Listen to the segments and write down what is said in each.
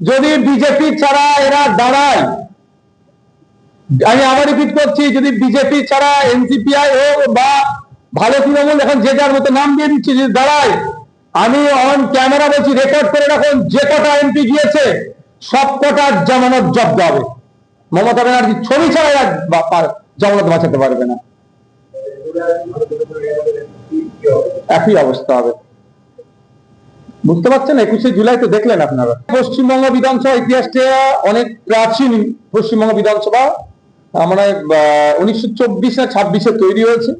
যদি বিজেপি ছাড়া এরা দাঁড়ায়, আমি আবার রিপিট করছি, যদি বিজেপি ছাড়া এনসিপিআই হোক বা ভালো তৃণমূল, এখন যে যার মতো নাম দিয়ে দিচ্ছি, যদি দাঁড়ায়, আমি অন ক্যামেরা বলছি, রেকর্ড করে রাখুন, যে কটা এমপি গিয়েছে সব কটার জামানত জব্দ হবে। মমতা ব্যানার্জি ছবি ছাড়া এরা জামানত বাঁচাতে পারবে না, একই অবস্থা হবে। বুঝতে পারছেন? 21শে জুলাই তো দেখলেন আপনারা। পশ্চিমবঙ্গ বিধানসভা ইতিহাসটা অনেক প্রাচীন। পশ্চিমবঙ্গ বিধানসভা আমরা 1924 না 26-এ তৈরি হয়েছে।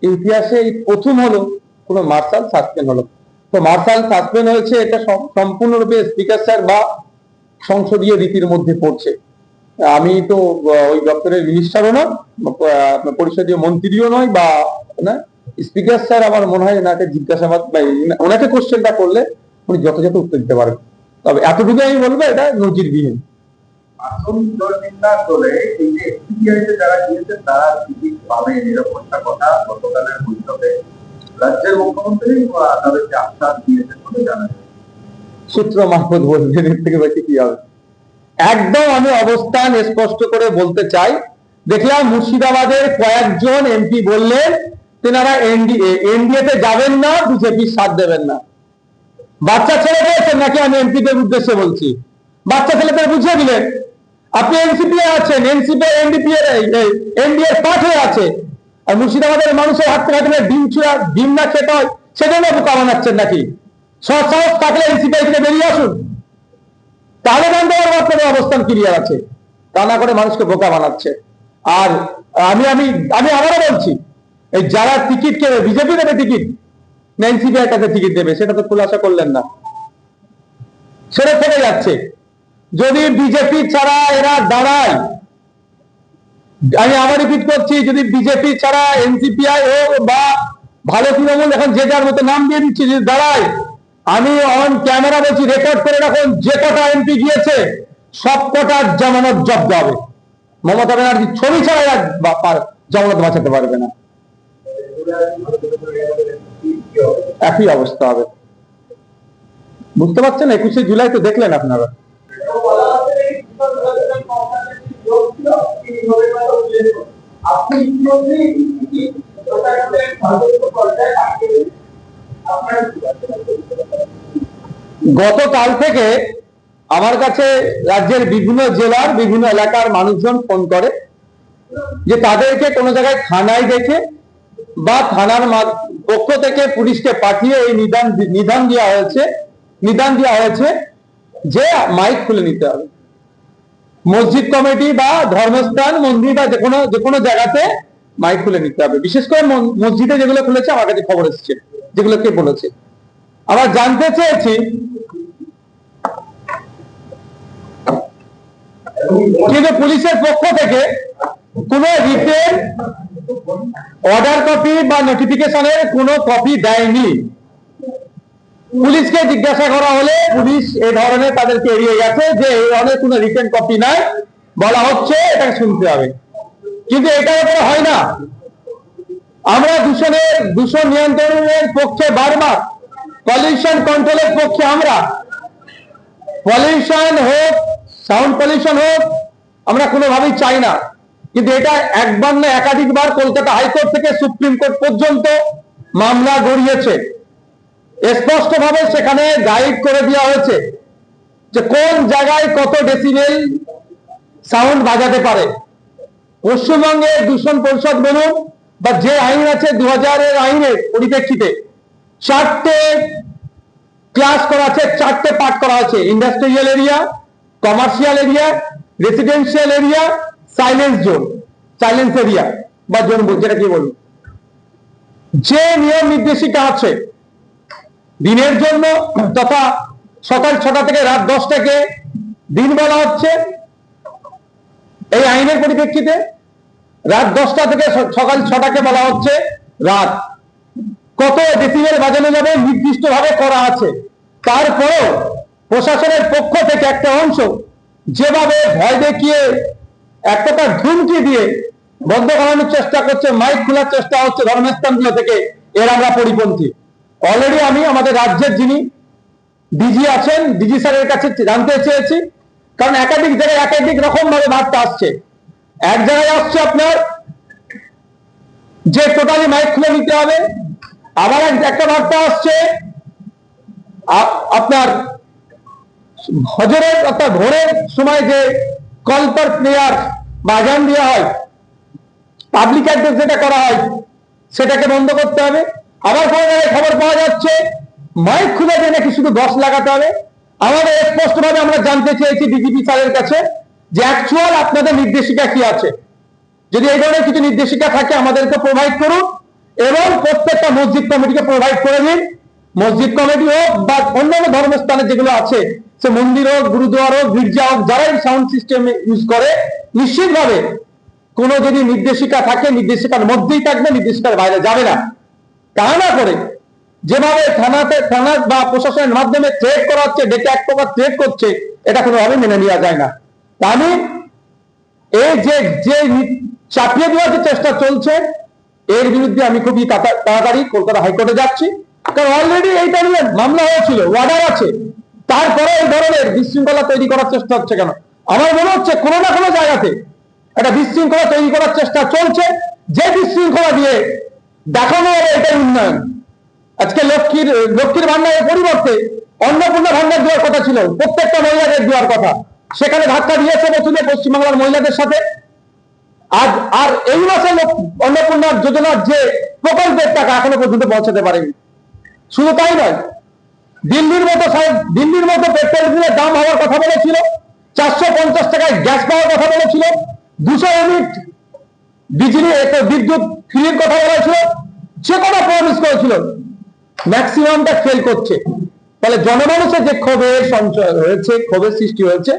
ইতিহাসে এই প্রথম হলো কোনো মার্শাল সাসপেন্ড হলো। তো মার্শাল সাসপেন্ড হয়েছে, এটা সম্পূর্ণরূপে স্পিকার স্যার বা সংসদীয় রীতির মধ্যে পড়ছে। আমি তো ওই দপ্তরের মিনিস্টারও নয়, পরিষদীয় মন্ত্রীও নয়, বা না স্পিকার স্যার আমার মনে হয় ওনাকে জিজ্ঞাসাবাদ বা ওনাকে কোশ্চেনটা করলে উনি যথাযথ উত্তর দিতে পারবেন। তবে এতটুকু আমি বলবো, এটা নজিরবিহীন। আসল নির্বাচনটা চলে এই যে এসপিআইতে যারা গিয়েছে তারা টিকিট পাবে এরকম একটা কথা গতকালের বৈঠকে রাজ্যের মুখ্যমন্ত্রী তাদেরকে আশ্বাস দিয়েছেন বলে জানা যায়। সূত্র মারফত বলবে, এর থেকে বেশি কি হবে? একদম আমি অবস্থান স্পষ্ট করে বলতে চাই। দেখলাম মুর্শিদাবাদের কয়েকজন এমপি বললেন তেনারা এনডিএ তে যাবেন না, বিজেপির সাথ দেবেন না। বাচ্চা ছেলে পেয়েছেন নাকি? আমি এমপিদের উদ্দেশ্যে বলছি, বাচ্চা ছেলেদের বুঝিয়ে দিলেন আপনি এনসিপি আছেন, এনসিপি এনডিএ পাঠ হয়ে আছে, আর মুর্শিদাবাদের মানুষের হাত থেকে ডিম না খেতে হয় সেজন্য বোকা বানাচ্ছেন নাকি? সাহস থাকলে এনসিপি থেকে বেরিয়ে আসুন, তাহলে জানতে পারবো আপনাদের অবস্থান ক্লিয়ার আছে। তা না করে মানুষকে বোকা বানাচ্ছে। আর আমি আমি আমি আবারও বলছি, এই যারা টিকিট কেবে, বিজেপি দেবে টিকিট, এনসিপি কাছে টিকিট দেবে, সেটা তো খুলাসা করলেন না, সেটা থেকে যাচ্ছে। যদি বিজেপি ছাড়া এরা দাঁড়ায়, আমি আবার রিপিট করছি, যদি বিজেপি ছাড়া এনসিপিআই হোক বা ভালো তৃণমূল, এখন যে যার মতো নাম দিয়ে দিচ্ছি, যদি দাঁড়ায়, আমি অন ক্যামেরা বলছি, রেকর্ড করে রাখুন, যে কটা এমপি গিয়েছে সব কটার জামানত জব্দ হবে। মমতা ব্যানার্জি ছবি ছাড়া এরা জামানত বাঁচাতে পারবে না, একই অবস্থা হবে। বুঝতে পারছেন? 21শে জুলাই তো দেখলেন আপনারা। গতকাল থেকে আমার কাছে রাজ্যের বিভিন্ন জেলার বিভিন্ন এলাকার মানুষজন ফোন করে যে তাদেরকে কোনো জায়গায় থানায় দেখে বা থানার পক্ষ থেকে পুলিশকে পাঠিয়ে এই নিদান দেওয়া হয়েছে যে মাইক খুলে নিতে হবে। মসজিদ কমিটি বা ধর্মস্থান, মন্দির বা যে কোনো জায়গাতে মাইক খুলে নিতে হবে। বিশেষ করে মসজিদে যেগুলো খুলেছে, আমার কাছে খবর এসেছে যেগুলো কে বলেছে। আবার জানতে চেয়েছি, কিন্তু পুলিশের পক্ষ থেকে কোন রিটেন অর্ডার কপি বা নোটিফিকেশনের কোনো কপি দেয়নি। পুলিশকে জিজ্ঞাসা করা হলে পুলিশ এই ধরনের তাদেরকে এড়িয়ে গেছে যে এই ধরনের কোনো রিটেন কপি নাই, বলা হচ্ছে এটাকে শুনতে হবে। কিন্তু এটা ব্যাপারে হয় না। আমরা দূষণ নিয়ন্ত্রণের পক্ষে, বারবার পলিউশন কন্ট্রোলের পক্ষে, আমরা পলিউশন হোক, সাউন্ড পলিউশন হোক, আমরা কোনোভাবেই চাই না। কিন্তু এটা একবার না একাধিকবার কলকাতা হাইকোর্ট থেকে সুপ্রিম কোর্ট পর্যন্ত মামলা গড়িয়েছে। স্পষ্টভাবে সেখানে গাইড করে দেওয়া হয়েছে যে কোন জায়গায় কত ডেসিবেল সাউন্ড বাজাতে পারে। পশ্চিমবঙ্গের দূষণ পরিষদ বলুন বা যে আইন আছে 2000-এর আইনের পরিপ্রেক্ষিতে 4টে ক্লাস করা আছে, 4টে পার্ট করা আছে: industrial area, commercial area, residential area, silence area বা জোন, যেটা কি বলুন। যে নিয়ম নির্দেশিকা আছে দিনের জন্য, তথা সকাল 6টা থেকে রাত 10টাকে দিন বলা হচ্ছে এই আইনের পরিপ্রেক্ষিতে, রাত 10টা থেকে সকাল 6টাকে বলা হচ্ছে রাত। কত ডেসিবেল বাজানো যাবে নির্দিষ্টভাবে করা আছে। তারপরেও প্রশাসনের পক্ষ থেকে একটা অংশ যেভাবে ভয় দেখিয়ে, একটা ধুমকি দিয়ে বন্ধ করানোর চেষ্টা করছে, মাইক খোলার চেষ্টা হচ্ছে ধর্মস্থানগুলো থেকে, এর আমরা পরিপন্থী। অলরেডি আমি আমাদের রাজ্যের যিনি ডিজি আছেন, ডিজি স্যারের কাছে জানতে চেয়েছি, কারণ একাধিক জায়গায় একাধিক রকম ভাবে বার্তা আসছে। এক জায়গায় আসছে আপনার যে টোটালি মাইক খুলে নিতে হবে, আবার একটা বার্তা আসছে আপনার হজরের অর্থাৎ ভোরের সময় যে কল ফর প্রেয়ার বা আজান দেওয়া হয়, পাবলিক অ্যাড্রেস যেটা করা হয়, সেটাকে বন্ধ করতে হবে। আবার কোনো জায়গায় খবর পাওয়া যাচ্ছে মাইক খুলে দিয়ে নাকি শুধু 10 লাগাতে হবে। আমাদের স্পষ্টভাবে আমরা জানতে চেয়েছি ডিজিপি স্যারের কাছে যে অ্যাকচুয়াল আপনাদের নির্দেশিকা কি আছে। যদি এই ধরনের কিছু নির্দেশিকা থাকে আমাদেরকে প্রোভাইড করুন, এবং প্রত্যেকটা মসজিদ কমিটিকে প্রোভাইড করে দিন। মসজিদ কমিটি হোক বা অন্যান্য ধর্মস্থানে যেগুলো আছে, সে মন্দির হোক, গুরুদুয়ার হোক, গির্জা হোক, যারাই সাউন্ড সিস্টেম ইউজ করে, নিশ্চিতভাবে কোনো যদি নির্দেশিকা থাকে নির্দেশিকার মধ্যেই থাকবে, নির্দেশিকার বাইরে যাবে না। তা না করে যেভাবে থানা বা প্রশাসনের মাধ্যমে থ্রেট করা হচ্ছে, ডেকে এক প্রকার থ্রেট করছে, এটা কোনোভাবে মেনে নেওয়া যায় না। তা আমি এই যে চাপিয়ে দেওয়ার যে চেষ্টা চলছে, এর বিরুদ্ধে আমি খুবই তাড়াতাড়ি কলকাতা হাইকোর্টে যাচ্ছি, কারণ অলরেডি এইটা নিয়ে মামলা হয়েছিল, অর্ডার আছে, তারপরে এই ধরনের বিশৃঙ্খলা তৈরি করার চেষ্টা হচ্ছে কেন? আমার মনে হচ্ছে কোনো না কোনো জায়গাতে একটা বিশৃঙ্খলা তৈরি করার চেষ্টা চলছে, যে বিশৃঙ্খলা দিয়ে দেখানো হবে এটাই উন্নয়ন। আজকে লক্ষ্মীর ভান্ডারের পরিবর্তে অন্নপূর্ণা ভান্ডার দেওয়ার কথা ছিল, প্রত্যেকটা মহিলাদের দেওয়ার কথা, সেখানে ধাক্কা দিয়েছে প্রথমে পশ্চিমবাংলার মহিলাদের সাথে। আজ আর এই মাসে অন্নপূর্ণা যোজনার যে প্রকল্পের টাকা এখনো পর্যন্ত পৌঁছাতে পারেনি। শুধু তাই নয়, দিল্লির মতো পেট্রোল ডিজেলের দাম হওয়ার কথা বলেছিল, 450 টাকায় গ্যাস পাওয়ার কথা বলেছিল, 200 ইউনিট বিদ্যুৎ ফ্রির কথা বলেছিল, সে কথা প্রমিস করেছিল, ম্যাক্সিমামটা ফেল করছে। তাহলে জনমানুষের যে ক্ষোভের সঞ্চয় হয়েছে, ক্ষোভের সৃষ্টি হয়েছে,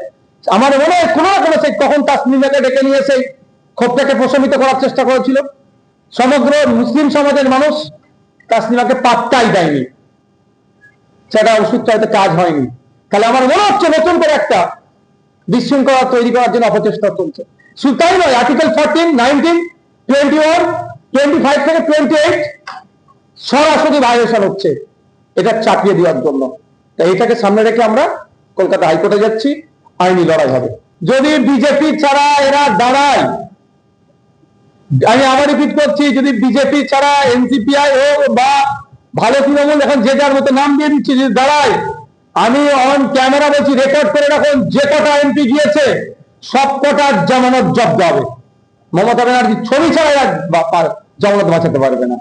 আমার মনে হয় কোনো না কোনো সেই কখন তাসনিমাকে ডেকে নিয়ে সেই ক্ষোভটাকে প্রশমিত করার চেষ্টা করেছিল। সমগ্র মুসলিম সমাজের মানুষ তাসনিমাকে পাত্তাই দেয়নি, সেটা ওষুধটা হয়তো কাজ হয়নি। তাহলে আমার মনে হচ্ছে নতুন করে একটা বিশৃঙ্খলা তৈরি করার জন্য অপচেষ্টা চলছে। শুধু তাই নয়, আর্টিকেল 14, 19, 21, 25 থেকে 28 সরাসরি ভায়োলেশন হচ্ছে, এটা চাপিয়ে দেওয়ার জন্য। তাই এটাকে সামনে রেখে আমরা কলকাতা হাইকোর্টে যাচ্ছি, আইনি লড়াই হবে। যদি বিজেপি ছাড়া এরা দাঁড়ায়, আমি আবার রিপিট করছি, যদি বিজেপি ছাড়া এনসিপিআই হোক বা ভালো তৃণমূল, এখন যে যার মতো নাম দিয়ে দিচ্ছে, যদি দাঁড়ায়, আমি অন ক্যামেরা বলছি, রেকর্ড করে রাখুন, যে কটা এমপি গিয়েছে সব কটার জামানত জব্দ হবে। মমতা ব্যানার্জি ছবি ছাড়া জামানত বাঁচাতে পারবে না,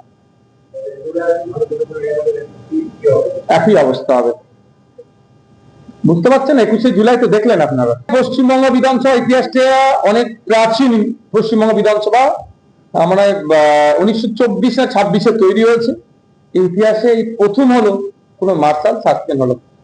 একই অবস্থা হবে। বুঝতে পারছেন? 21শে জুলাই তো দেখলেন আপনারা, পশ্চিমবঙ্গ বিধানসভা ইতিহাসটা অনেক প্রাচীন। পশ্চিমবঙ্গ বিধানসভা আমরা 1924 না 26-এ তৈরি হয়েছে। ইতিহাসে এই প্রথম হলো কোনো মার্শাল সাসপেন্ড হলো।